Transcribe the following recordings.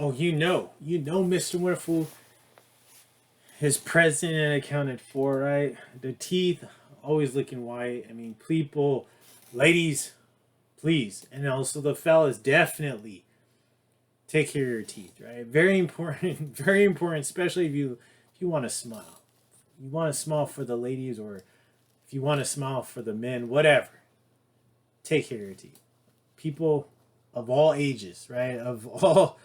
Oh, Mr. Wonderful is present and accounted for, right? The teeth always looking white. I mean, people, ladies, please, and also the fellas, definitely take care of your teeth, right? Very important, very important, especially if you want to smile. You want to smile for the ladies, or if you want to smile for the men, whatever. Take care of your teeth. People of all ages, right? Of all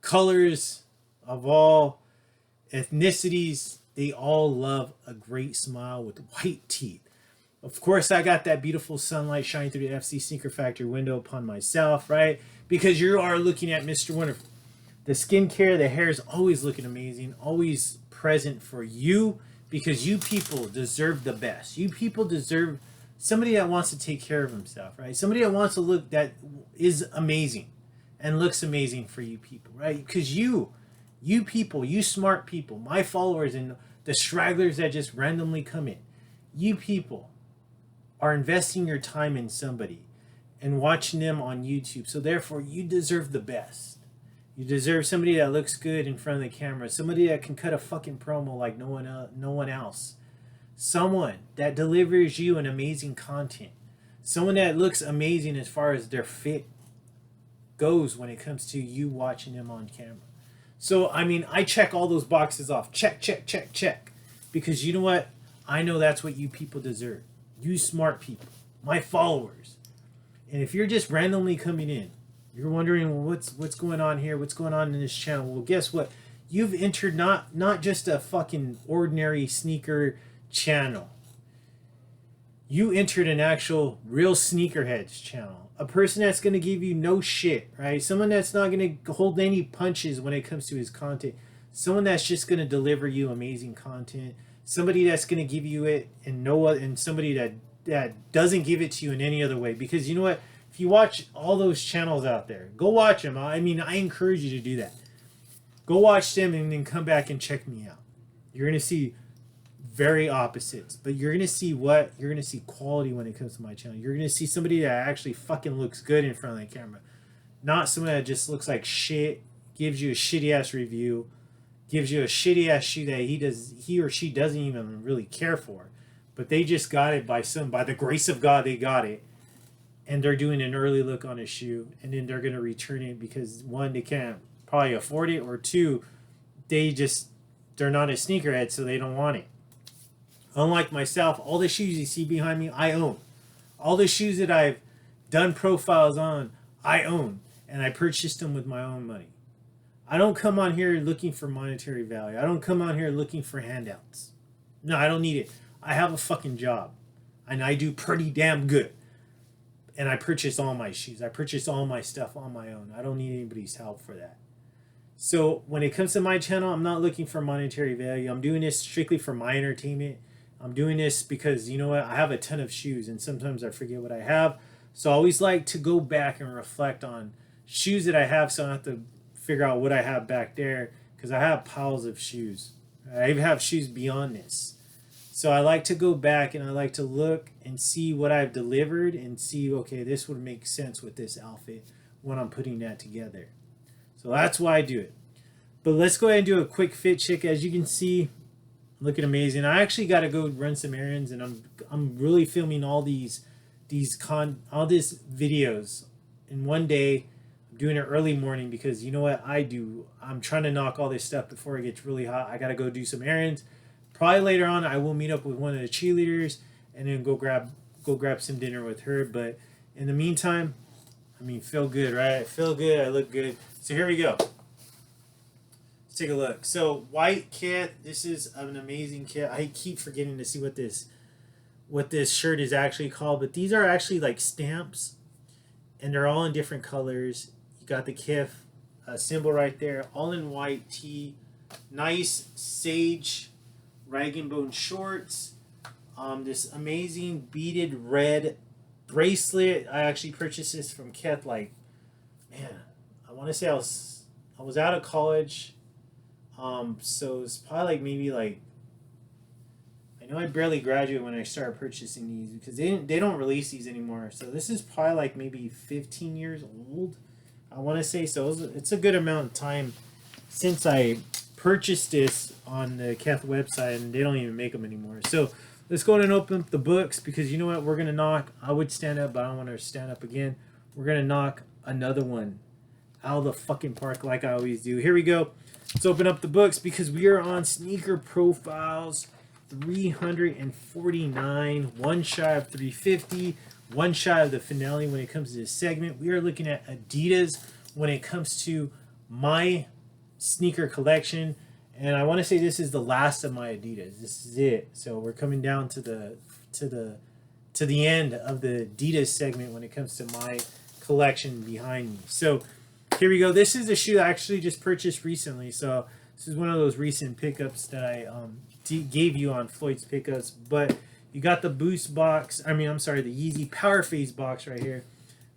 colors, of all ethnicities, they all love a great smile with white teeth. Of course, I got that beautiful sunlight shining through the FC Sneaker Factory window upon myself, right? Because you are looking at Mr. Wonderful. The skincare, the hair is always looking amazing, always present for you, because you people deserve the best. You people deserve somebody that wants to take care of himself, right? Somebody that wants to look, that is amazing and looks amazing for you people, right? Because you people, you smart people, my followers and the stragglers that just randomly come in, you people are investing your time in somebody and watching them on YouTube. So therefore, you deserve the best. You deserve somebody that looks good in front of the camera, somebody that can cut a fucking promo like no one else, someone that delivers you an amazing content, someone that looks amazing as far as their fit goes when it comes to you watching them on camera. So I mean, I check all those boxes off. Check, check, check, check. Because you know what? I know that's what you people deserve. You smart people, my followers. And if you're just randomly coming in, you're wondering, well, what's going on here? What's going on in this channel? Well, guess what? You've entered not just a fucking ordinary sneaker channel. You entered an actual real sneakerheads channel. A person that's going to give you no shit, right? Someone that's not going to hold any punches when it comes to his content. Someone that's just going to deliver you amazing content. Somebody that's going to give you it and somebody that doesn't give it to you in any other way. Because you know what? If you watch all those channels out there, go watch them. I mean, I encourage you to do that. Go watch them and then come back and check me out. You're going to see very opposites, but you're going to see what? You're going to see quality when it comes to my channel. You're going to see somebody that actually fucking looks good in front of the camera. Not someone that just looks like shit, gives you a shitty ass review, gives you a shitty ass shoe that he or she doesn't even really care for. But they just got it by the grace of God, they got it. And they're doing an early look on a shoe, and then they're going to return it because one, they can't probably afford it, or two, they're not a sneakerhead, so they don't want it. Unlike myself, all the shoes you see behind me, I own. All the shoes that I've done profiles on, I own, and I purchased them with my own money. I don't come on here looking for monetary value. I don't come on here looking for handouts. No, I don't need it. I have a fucking job, and I do pretty damn good. And I purchase all my shoes. I purchase all my stuff on my own. I don't need anybody's help for that. So when it comes to my channel, I'm not looking for monetary value. I'm doing this strictly for my entertainment. I'm doing this because, you know what, I have a ton of shoes, and sometimes I forget what I have. So I always like to go back and reflect on shoes that I have, so I don't have to figure out what I have back there, because I have piles of shoes. I even have shoes beyond this. So I like to go back and I like to look and see what I've delivered and see, okay, this would make sense with this outfit when I'm putting that together. So that's why I do it. But let's go ahead and do a quick fit check. As you can see, looking amazing. I actually got to go run some errands, and I'm really filming all these videos in one day. I'm doing it early morning because you know what I do. I'm trying to knock all this stuff before it gets really hot. I got to go do some errands. Probably later on, I will meet up with one of the cheerleaders and then go grab some dinner with her. But in the meantime, I mean, feel good, right? I feel good. I look good. So here we go. Let's take a look. So white kit. This is an amazing kit. I keep forgetting to see what this shirt is actually called, but these are actually like stamps, and they're all in different colors. You got the KIF symbol right there, all in white tee. Nice sage rag and bone shorts. This amazing beaded red bracelet. I actually purchased this from Keth. Like, man, I want to say I was out of college. So it's probably like maybe like, I know I barely graduated when I started purchasing these because they don't release these anymore. So this is probably like maybe 15 years old I want to say. So it's a good amount of time since I purchased this on the Keth website, and they don't even make them anymore. So let's go ahead and open up the books, because you know what? We're going to knock. I would stand up, but I don't want to stand up again. We're going to knock another one out of the fucking park like I always do. Here we go. Let's open up the books, because we are on Sneaker Profiles 349, one shy of 350, one shy of the finale when it comes to this segment. We are looking at Adidas when it comes to my sneaker collection, and I want to say this is the last of my Adidas. This is it. So we're coming down to the end of the Adidas segment when it comes to my collection behind me. So here we go. This is a shoe I actually just purchased recently. So this is one of those recent pickups that I gave you on FLOYD's pickups. But you got the Boost box. I mean, I'm sorry, the Yeezy Powerphase box right here.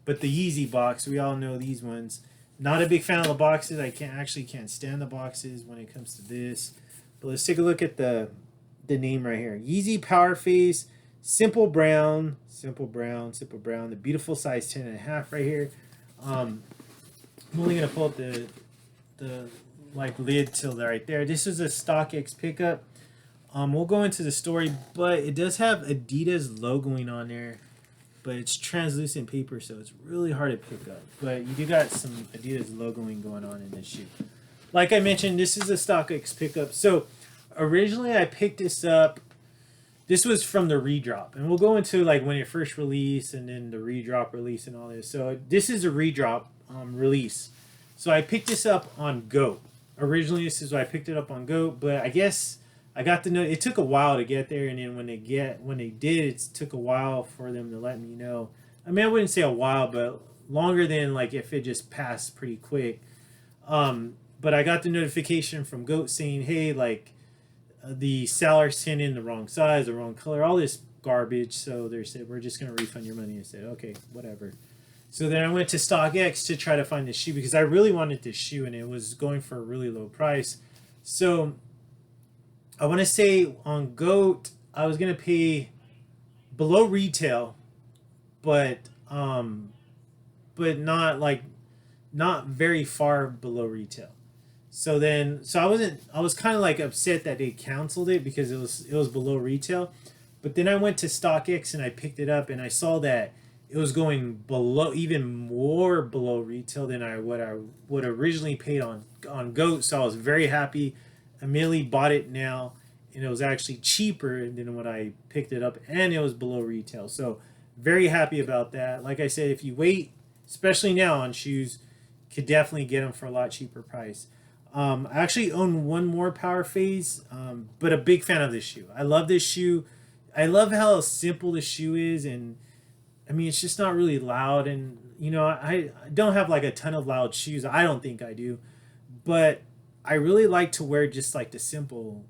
But the Yeezy box, we all know these ones. Not a big fan of the boxes. I can't stand the boxes when it comes to this. But let's take a look at the name right here. Yeezy Powerphase, simple brown. The beautiful size 10.5 right here. I'm only gonna pull up the like lid till right there. This is a StockX pickup. We'll go into the story, but it does have Adidas logoing on there, but it's translucent paper, so it's really hard to pick up. But you do got some Adidas logoing going on in this shoe. Like I mentioned, this is a StockX pickup. So originally I picked this up. This was from the redrop, and we'll go into like when it first released and then the redrop release and all this. So this is a redrop release. So I picked this up on GOAT. Originally, this is why I picked it up on GOAT, but I guess I got to know it took a while to get there, and then when they did, it took a while for them to let me know. I mean, I wouldn't say a while, but longer than like if it just passed pretty quick. But I got the notification from GOAT saying, hey, like the seller sent in the wrong size, the wrong color, all this garbage. So they said, we're just gonna refund your money. I said, okay, whatever. So then I went to StockX to try to find this shoe, because I really wanted this shoe and it was going for a really low price. So I want to say on GOAT, I was going to pay below retail, but not very far below retail. So I was kind of like upset that they canceled it because it was below retail. But then I went to StockX and I picked it up, and I saw that it was going below, even more below retail than what I would originally paid on GOAT. So I was very happy. Immediately bought it now, and it was actually cheaper than when I picked it up, and it was below retail. So very happy about that. Like I said, if you wait, especially now on shoes, could definitely get them for a lot cheaper price. I actually own one more Powerphase, but a big fan of this shoe. I love this shoe. I love how simple the shoe is, and I mean, it's just not really loud, and you know, I don't have like a ton of loud shoes. I don't think I do, but I really like to wear just like the simple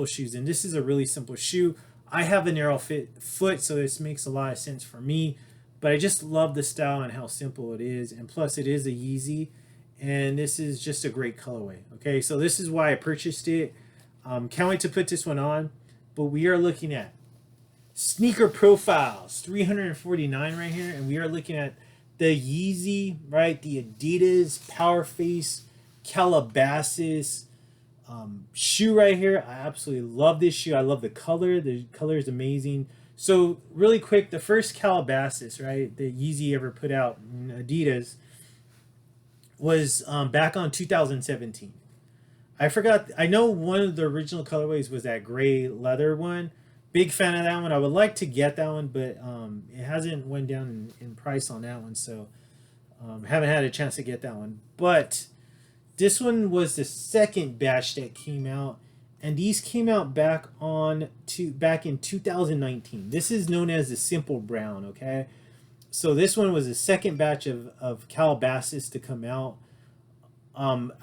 shoes, and this is a really simple shoe. I have a narrow foot, so this makes a lot of sense for me, but I just love the style and how simple it is, and plus it is a Yeezy, and this is just a great colorway. Okay, so this is why I purchased it. Can't wait to put this one on, but we are looking at Sneaker Profiles 349 right here, and we are looking at the Yeezy, right? The Adidas Powerphase Calabasas shoe right here. I absolutely love this shoe. I love the color. The color is amazing. So really quick, the first Calabasas, right, that Yeezy ever put out in Adidas was back on 2017. I forgot. I know one of the original colorways was that gray leather one. Big fan of that one. I would like to get that one, but it hasn't went down in price on that one, so haven't had a chance to get that one. But this one was the second batch that came out, and these came out back in 2019. This is known as the Simple Brown, okay? So this one was the second batch of Calabasas to come out.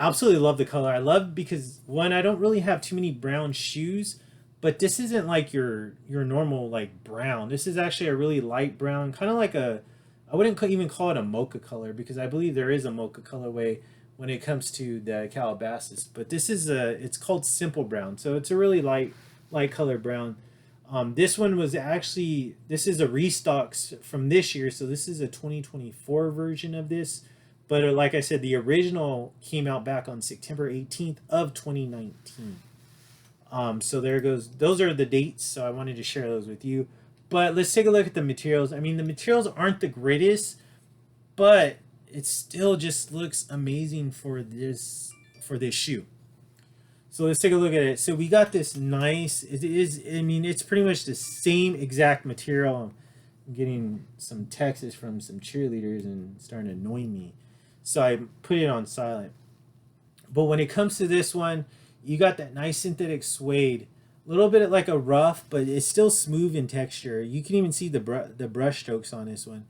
Absolutely love the color. I love because, one, I don't really have too many brown shoes, but this isn't like your normal like brown. This is actually a really light brown, kind of like I wouldn't even call it a mocha color, because I believe there is a mocha colorway when it comes to the Calabasas, but this is it's called Simple Brown, so it's a really light color brown. This one was actually, this is a restock from this year, so this is a 2024 version of this, But like I said, the original came out back on September 18th of 2019. So there goes. Those are the dates. So I wanted to share those with you. But let's take a look at the materials. I mean, the materials aren't the greatest, but it still just looks amazing for this shoe. So let's take a look at it. So we got this nice. It is. I mean, it's pretty much the same exact material. I'm getting some texts from some cheerleaders and starting to annoy me. So I put it on silent. But when it comes to this one, you got that nice synthetic suede. A little bit like a rough, but it's still smooth in texture. You can even see the brush strokes on this one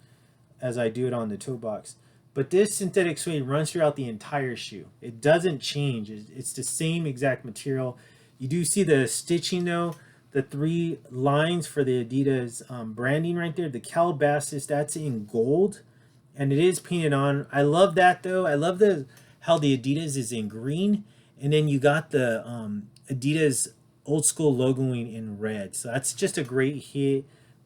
as I do it on the toe box. But this synthetic suede runs throughout the entire shoe. It doesn't change. It's the same exact material. You do see the stitching though. The 3 lines for the Adidas branding right there. The Calabasas, that's in gold. And it is painted on. I love that though. I love how the Adidas is in green. And then you got the Adidas old school logoing in red. So that's just a great hit.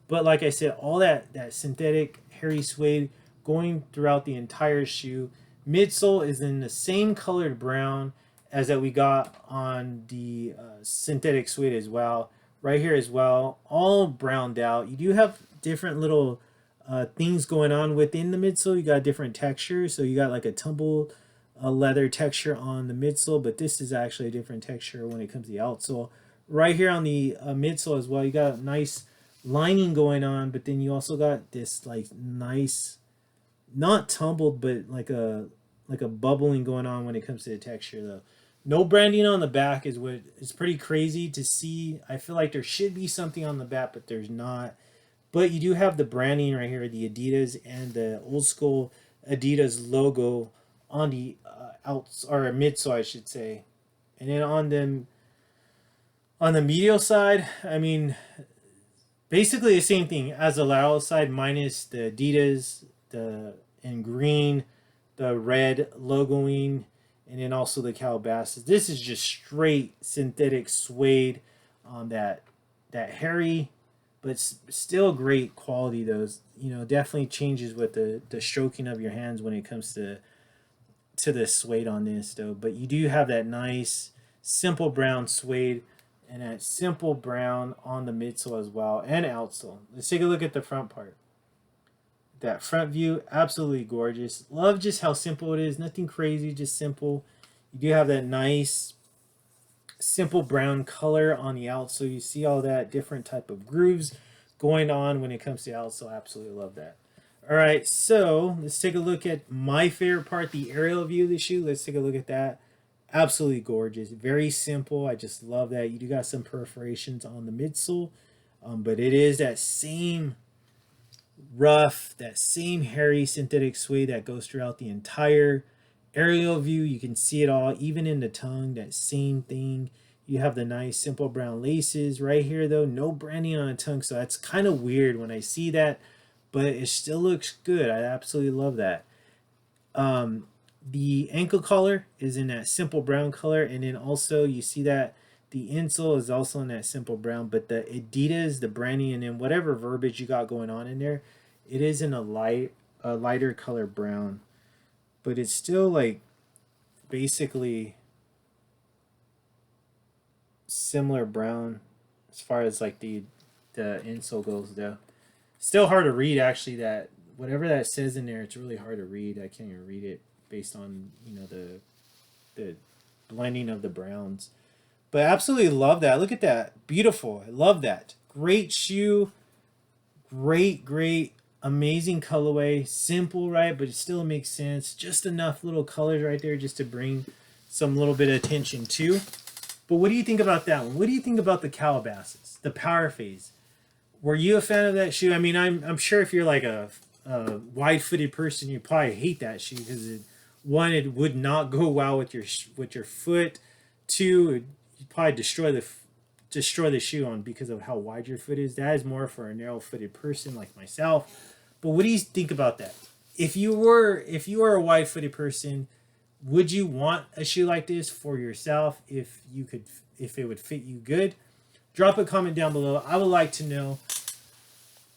But like I said, all that synthetic hairy suede going throughout the entire shoe. Midsole is in the same colored brown as that we got on the synthetic suede as well. Right here as well, all browned out. You do have different little things going on within the midsole. You got different textures. So you got like a tumbled leather texture on the midsole, but this is actually a different texture when it comes to the outsole. Right here on the midsole as well, you got a nice lining going on, but then you also got this like nice, not tumbled, but like a bubbling going on when it comes to the texture though. No branding on the back is what is pretty crazy to see. I feel like there should be something on the back, but there's not. But you do have the branding right here, the Adidas and the old school Adidas logo on the outs or midsole, I should say. And then on the medial side, I mean, basically the same thing as the lateral side, minus the Adidas, the in green, the red logoing, and then also the Calabasas. This is just straight synthetic suede on that hairy, but still great quality. Those, you know, definitely changes with the stroking of your hands when it comes to the suede on this though. But you do have that nice simple brown suede and that simple brown on the midsole as well and outsole. Let's take a look at the front part. That front view, absolutely gorgeous. Love just how simple it is. Nothing crazy, just simple. You do have that nice simple brown color on the outsole. You see all that different type of grooves going on when it comes to outsole. Absolutely love that. All right, so let's take a look at my favorite part, the aerial view of the shoe. Let's take a look at that. Absolutely gorgeous. Very simple. I just love that. You do got some perforations on the midsole, but it is that same rough, that same hairy synthetic suede that goes throughout the entire aerial view. You can see it all, even in the tongue, that same thing. You have the nice simple brown laces right here though. No branding on the tongue, so that's kind of weird when I see that, but it still looks good. I absolutely love that. The ankle collar is in that simple brown color, and then also you see that the insole is also in that simple brown, but the Adidas, the branding, and then whatever verbiage you got going on in there, it is in a lighter color brown, but it's still like basically similar brown as far as like the insole goes though. Still hard to read actually. That whatever that says in there, it's really hard to read. I can't even read it based on, you know, the blending of the browns. But I absolutely love that. Look at that. Beautiful. I love that. Great shoe. Great, amazing colorway. Simple, right? But it still makes sense. Just enough little colors right there just to bring some little bit of attention to. But what do you think about that one? What do you think about the Calabasas, the Powerphase? Were you a fan of that shoe? I mean, I'm sure if you're like a wide-footed person, you probably hate that shoe because one, it would not go well with your foot. Two, you'd probably destroy the shoe on because of how wide your foot is. That is more for a narrow-footed person like myself. But what do you think about that? If you were a wide-footed person, would you want a shoe like this for yourself if it would fit you good? Drop a comment down below. I would like to know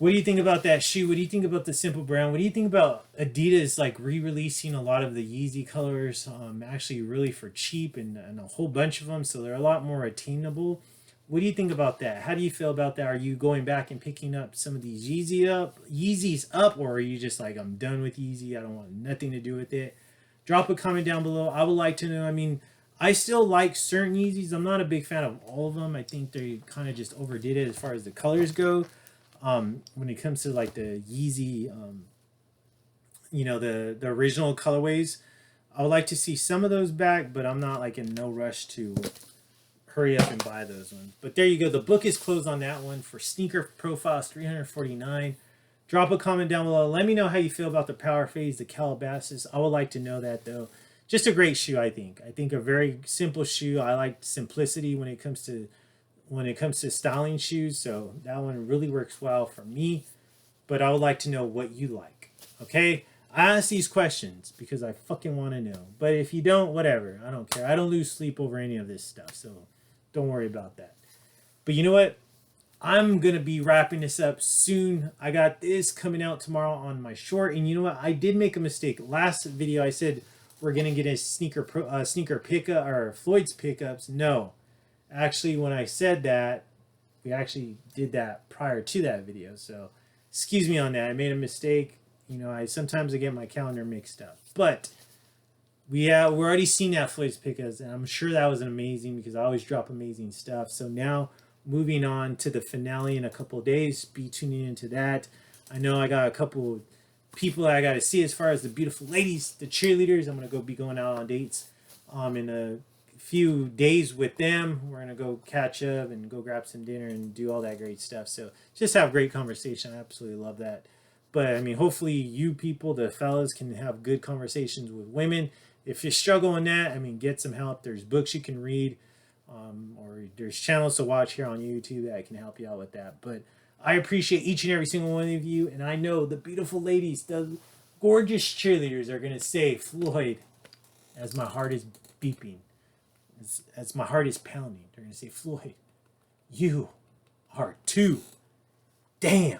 What do you think about that shoe? What do you think about the simple brown? What do you think about Adidas like re-releasing a lot of the Yeezy colors, actually really for cheap and a whole bunch of them, so they're a lot more attainable? What do you think about that? How do you feel about that? Are you going back and picking up some of these Yeezys up, or are you just like, I'm done with Yeezy, I don't want nothing to do with it? Drop a comment down below. I would like to know. I mean, I still like certain Yeezys. I'm not a big fan of all of them. I think they kind of just overdid it as far as the colors go. When it comes to like the Yeezy, the original colorways, I would like to see some of those back, but I'm not like in no rush to hurry up and buy those ones. But there you go. The book is closed on that one for Sneaker Profiles 349. Drop a comment down below. Let me know how you feel about the Powerphase, the Calabasas. I would like to know that though. Just a great shoe, I think. I think a very simple shoe. I like simplicity when it comes to styling shoes, so that one really works well for me. But I would like to know what you like. Okay? I ask these questions because I fucking want to know. But if you don't, whatever. I don't care. I don't lose sleep over any of this stuff, so don't worry about that. But you know what? I'm going to be wrapping this up soon. I got this coming out tomorrow on my short. And you know what? I did make a mistake. Last video I said we're going to get a sneaker pickup or FLOYD's pickups. No. Actually, when I said that, we actually did that prior to that video. So excuse me on that. I made a mistake. You know, I sometimes get my calendar mixed up. But we're already seen that FLOYD's pickups, and I'm sure that was amazing because I always drop amazing stuff. So now moving on to the finale in a couple of days. Be tuning into that. I know I got a couple people that I got to see as far as the beautiful ladies, the cheerleaders. I'm going to be going out on dates in a few days with them. We're going to go catch up and go grab some dinner and do all that great stuff. So just have great conversation. I absolutely love that. But I mean, hopefully you people, the fellas, can have good conversations with women. If you struggle in that, I mean, get some help. There's books you can read. Or there's channels to watch here on YouTube that can help you out with that. But I appreciate each and every single one of you, and I know the beautiful ladies, the gorgeous cheerleaders are going to say FLOYD as my heart is beeping, as my heart is pounding. They're going to say, FLOYD, you are too damn